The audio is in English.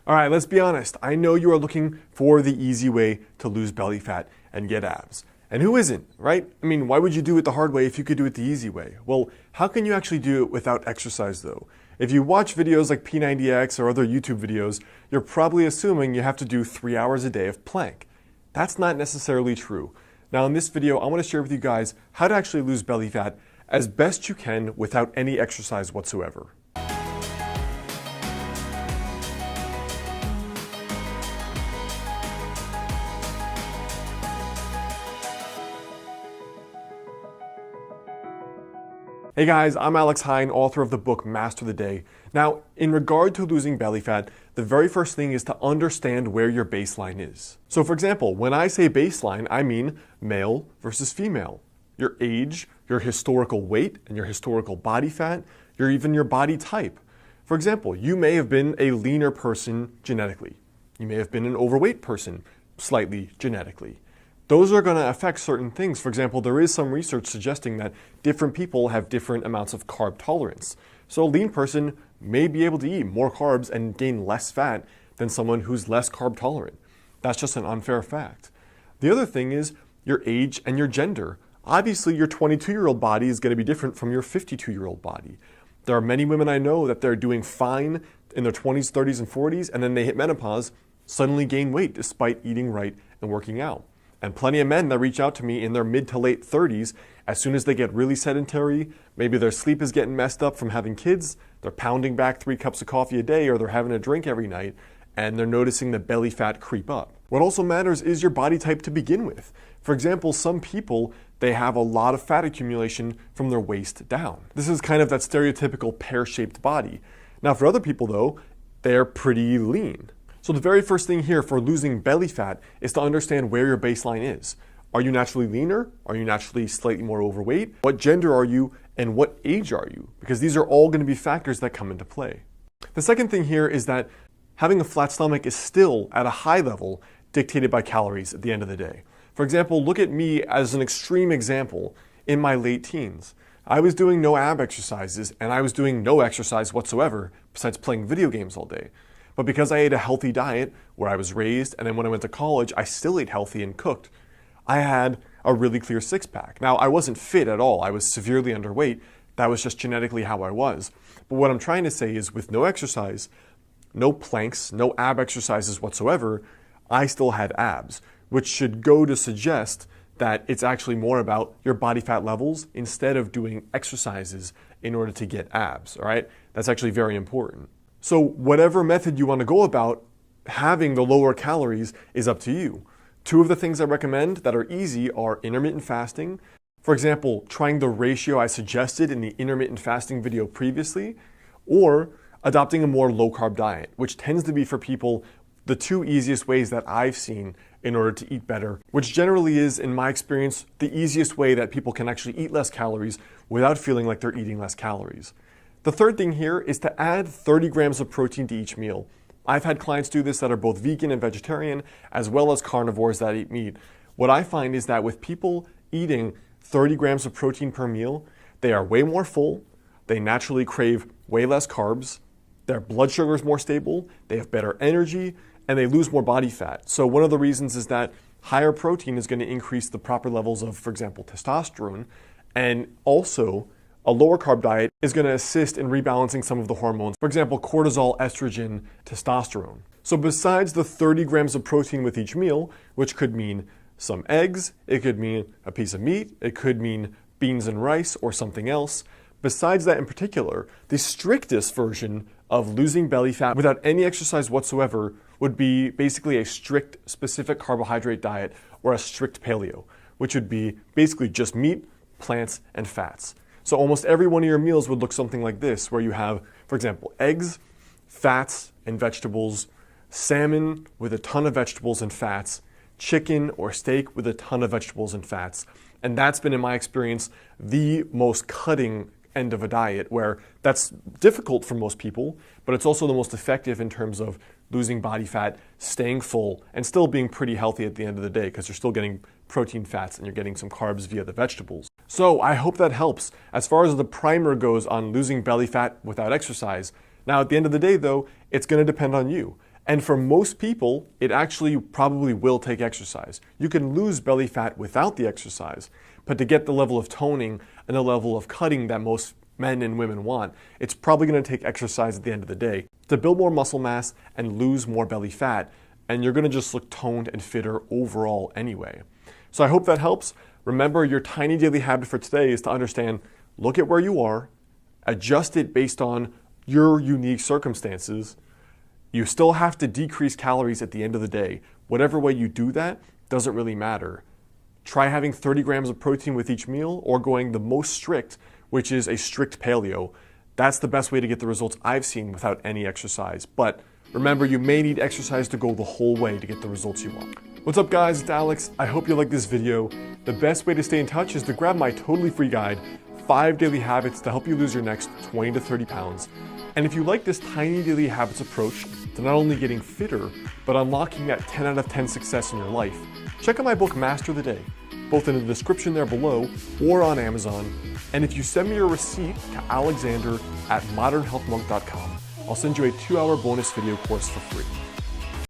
All right, let's be honest. I know you are looking for the easy way to lose belly fat and get abs. And who isn't, right? I mean, why would you do it the hard way if you could do it the easy way? Well, how can you actually do it without exercise though? If you watch videos like P90X or other YouTube videos, you're probably assuming you have to do 3 hours a day of plank. That's not necessarily true. Now in this video, I want to share with you guys how to actually lose belly fat as best you can without any exercise whatsoever. Hey guys, I'm Alex Hine, author of the book Master the Day. Now, in regard to losing belly fat, the very first thing is to understand where your baseline is. So for example, when I say baseline, I mean male versus female. Your age, your historical weight, and your historical body fat, even your body type. For example, you may have been a leaner person genetically. You may have been an overweight person slightly genetically. Those are going to affect certain things. For example, there is some research suggesting that different people have different amounts of carb tolerance. So a lean person may be able to eat more carbs and gain less fat than someone who's less carb tolerant. That's just an unfair fact. The other thing is your age and your gender. Obviously, your 22-year-old body is going to be different from your 52-year-old body. There are many women I know that they're doing fine in their 20s, 30s, and 40s, and then they hit menopause, suddenly gain weight despite eating right and working out. And plenty of men that reach out to me in their mid to late 30s, as soon as they get really sedentary, maybe their sleep is getting messed up from having kids, they're pounding back 3 cups of coffee a day, or they're having a drink every night, and they're noticing the belly fat creep up. What also matters is your body type to begin with. For example, some people, they have a lot of fat accumulation from their waist down. This is kind of that stereotypical pear-shaped body. Now for other people though, they're pretty lean. So the very first thing here for losing belly fat is to understand where your baseline is. Are you naturally leaner? Are you naturally slightly more overweight? What gender are you and what age are you? Because these are all going to be factors that come into play. The second thing here is that having a flat stomach is still at a high level dictated by calories at the end of the day. For example, look at me as an extreme example in my late teens. I was doing no ab exercises and I was doing no exercise whatsoever besides playing video games all day. But because I ate a healthy diet where I was raised, and then when I went to college, I still ate healthy and cooked, I had a really clear six-pack. Now, I wasn't fit at all. I was severely underweight. That was just genetically how I was. But what I'm trying to say is with no exercise, no planks, no ab exercises whatsoever, I still had abs, which should go to suggest that it's actually more about your body fat levels instead of doing exercises in order to get abs, all right? That's actually very important. So whatever method you want to go about, having the lower calories is up to you. 2 of the things I recommend that are easy are intermittent fasting. For example, trying the ratio I suggested in the intermittent fasting video previously, or adopting a more low-carb diet, which tends to be for people the 2 easiest ways that I've seen in order to eat better, which generally is, in my experience, the easiest way that people can actually eat less calories without feeling like they're eating less calories. The third thing here is to add 30 grams of protein to each meal. I've had clients do this that are both vegan and vegetarian, as well as carnivores that eat meat. What I find is that with people eating 30 grams of protein per meal, they are way more full, they naturally crave way less carbs, their blood sugar is more stable, they have better energy, and they lose more body fat. So one of the reasons is that higher protein is going to increase the proper levels of, for example, testosterone, and also a lower carb diet is going to assist in rebalancing some of the hormones. For example, cortisol, estrogen, testosterone. So besides the 30 grams of protein with each meal, which could mean some eggs, it could mean a piece of meat, it could mean beans and rice or something else. Besides that in particular, the strictest version of losing belly fat without any exercise whatsoever would be basically a strict specific carbohydrate diet or a strict paleo, which would be basically just meat, plants, and fats. So almost every one of your meals would look something like this, where you have, for example, eggs, fats, and vegetables, salmon with a ton of vegetables and fats, chicken or steak with a ton of vegetables and fats. And that's been, in my experience, the most cutting end of a diet, where that's difficult for most people, but it's also the most effective in terms of losing body fat, staying full, and still being pretty healthy at the end of the day, because you're still getting protein, fats, and you're getting some carbs via the vegetables. So I hope that helps as far as the primer goes on losing belly fat without exercise. Now at the end of the day though, it's going to depend on you. And for most people, it actually probably will take exercise. You can lose belly fat without the exercise, but to get the level of toning and the level of cutting that most men and women want, it's probably going to take exercise at the end of the day to build more muscle mass and lose more belly fat, and you're going to just look toned and fitter overall anyway. So I hope that helps. Remember, your tiny daily habit for today is to understand, look at where you are, adjust it based on your unique circumstances. You still have to decrease calories at the end of the day. Whatever way you do that doesn't really matter. Try having 30 grams of protein with each meal, or going the most strict, which is a strict paleo. That's the best way to get the results I've seen without any exercise. But remember, you may need exercise to go the whole way to get the results you want. What's up guys, it's Alex. I hope you like this video. The best way to stay in touch is to grab my totally free guide, 5 Daily Habits to help you lose your next 20 to 30 pounds. And if you like this tiny daily habits approach to not only getting fitter, but unlocking that 10 out of 10 success in your life, check out my book, Master the Day, both in the description there below or on Amazon. And if you send me your receipt to alexander@modernhealthmonk.com, I'll send you a 2-hour bonus video course for free.